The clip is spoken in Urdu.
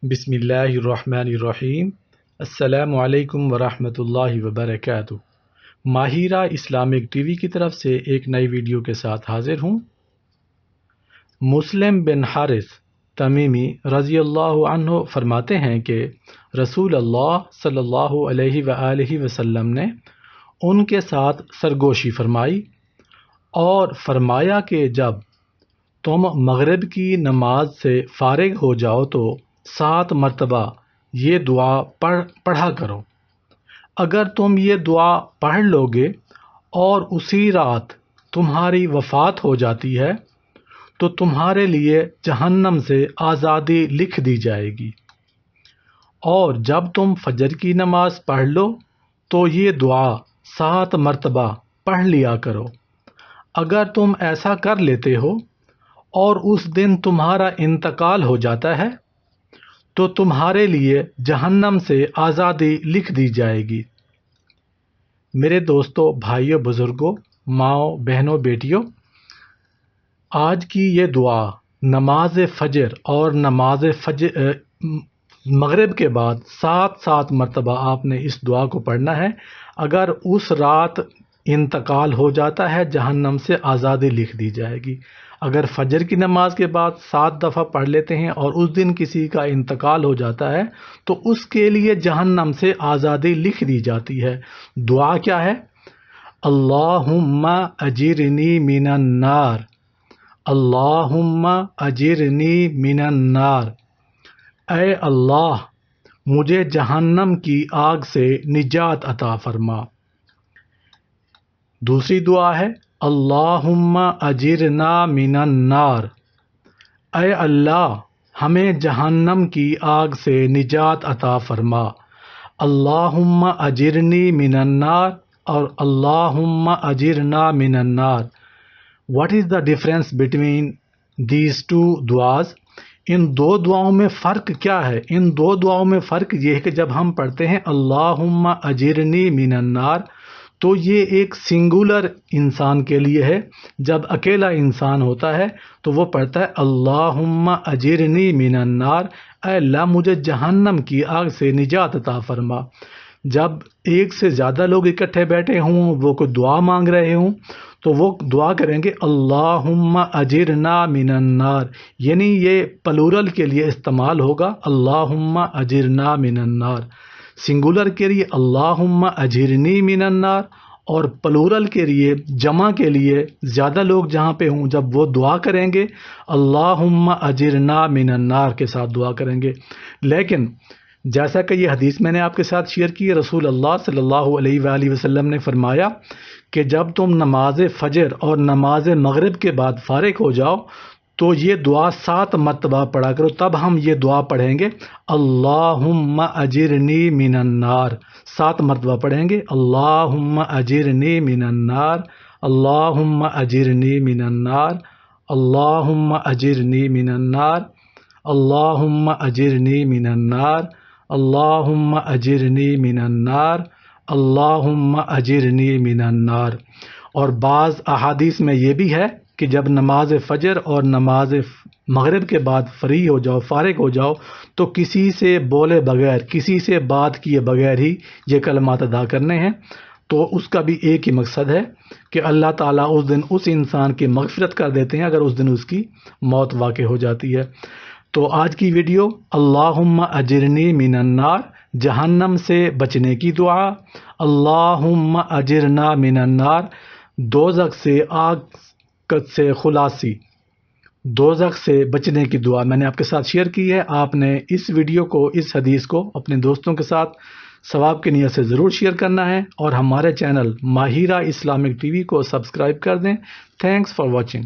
بسم اللہ الرحمن الرحیم۔ السلام علیکم ورحمۃ اللہ وبرکاتہ۔ ماہرہ اسلامک ٹی وی کی طرف سے ایک نئی ویڈیو کے ساتھ حاضر ہوں۔ مسلم بن حارث تمیمی رضی اللہ عنہ فرماتے ہیں کہ رسول اللہ صلی اللہ علیہ وآلہ وسلم نے ان کے ساتھ سرگوشی فرمائی اور فرمایا کہ جب تم مغرب کی نماز سے فارغ ہو جاؤ تو 7 مرتبہ یہ دعا پڑھا کرو۔ اگر تم یہ دعا پڑھ لو گے اور اسی رات تمہاری وفات ہو جاتی ہے تو تمہارے لیے جہنم سے آزادی لکھ دی جائے گی، اور جب تم فجر کی نماز پڑھ لو تو یہ دعا 7 مرتبہ پڑھ لیا کرو۔ اگر تم ایسا کر لیتے ہو اور اس دن تمہارا انتقال ہو جاتا ہے تو تمہارے لیے جہنم سے آزادی لکھ دی جائے گی۔ میرے دوستوں، بھائیوں، بزرگوں، ماؤں، بہنوں، بیٹیوں، آج کی یہ دعا نماز فجر اور نماز مغرب کے بعد 7 مرتبہ آپ نے اس دعا کو پڑھنا ہے۔ اگر اس رات انتقال ہو جاتا ہے جہنم سے آزادی لکھ دی جائے گی۔ اگر فجر کی نماز کے بعد 7 دفعہ پڑھ لیتے ہیں اور اس دن کسی کا انتقال ہو جاتا ہے تو اس کے لیے جہنم سے آزادی لکھ دی جاتی ہے۔ دعا کیا ہے؟ اللہم اجرنی من النار، اللہم اجرنی من النار، اے اللہ مجھے جہنم کی آگ سے نجات عطا فرما۔ دوسری دعا ہے اللہم اجرنا من النار، اے اللہ ہمیں جہنم کی آگ سے نجات عطا فرما۔ اللہم اجرنی من النار اور اللہم اجرنا من النار۔ What is the difference between these two duas؟ ان دو دعاؤں میں فرق کیا ہے؟ ان دو دعاؤں میں فرق یہ ہے کہ جب ہم پڑھتے ہیں اللہم اجرنی من النار تو یہ ایک سنگولر انسان کے لیے ہے۔ جب اکیلا انسان ہوتا ہے تو وہ پڑھتا ہے اللہم اجرنی من النار، اے اللہ مجھے جہنم کی آگ سے نجات عطا فرما۔ جب ایک سے زیادہ لوگ اکٹھے بیٹھے ہوں، وہ کوئی دعا مانگ رہے ہوں تو وہ دعا کریں گے اللہم اجرنا من النار، یعنی یہ پلورل کے لیے استعمال ہوگا اللہم اجرنا من النار۔ سنگولر کے لیے اللہم اجرنی من النار اور پلورل کے لیے، جمع کے لیے زیادہ لوگ جہاں پہ ہوں جب وہ دعا کریں گے اللہم اجرنا من النار کے ساتھ دعا کریں گے۔ لیکن جیسا کہ یہ حدیث میں نے آپ کے ساتھ شیئر کی، رسول اللہ صلی اللہ علیہ وآلہ وسلم نے فرمایا کہ جب تم نماز فجر اور نماز مغرب کے بعد فارغ ہو جاؤ تو یہ دعا 7 مرتبہ پڑھا کرو۔ تب ہم یہ دعا پڑھیں گے اللہم اجرنی من النار، 7 مرتبہ پڑھیں گے اللہم اجرنی من النار، اللہم اجرنی من النار، اللہم اجرنی من النار، اللہم اجرنی من النار، اللہم اجرنی من النار، اللہم اجرنی من النار۔ اور بعض احادیث میں یہ بھی ہے کہ جب نماز فجر اور نماز مغرب کے بعد فری ہو جاؤ، فارغ ہو جاؤ تو کسی سے بولے بغیر، کسی سے بات کیے بغیر ہی یہ کلمات ادا کرنے ہیں۔ تو اس کا بھی ایک ہی مقصد ہے کہ اللہ تعالیٰ اس دن اس انسان کی مغفرت کر دیتے ہیں اگر اس دن اس کی موت واقع ہو جاتی ہے۔ تو آج کی ویڈیو اللہم اجرنی من النار، جہنم سے بچنے کی دعا، اللہم اجرنا من النار، دوزخ سے، آگ سے خلاصی، دوزخ سے بچنے کی دعا میں نے آپ کے ساتھ شیئر کی ہے۔ آپ نے اس ویڈیو کو، اس حدیث کو اپنے دوستوں کے ساتھ ثواب کی نیت سے ضرور شیئر کرنا ہے، اور ہمارے channel Mahira Islamic T V کو سبسکرائب کر دیں۔ Thanks for watching.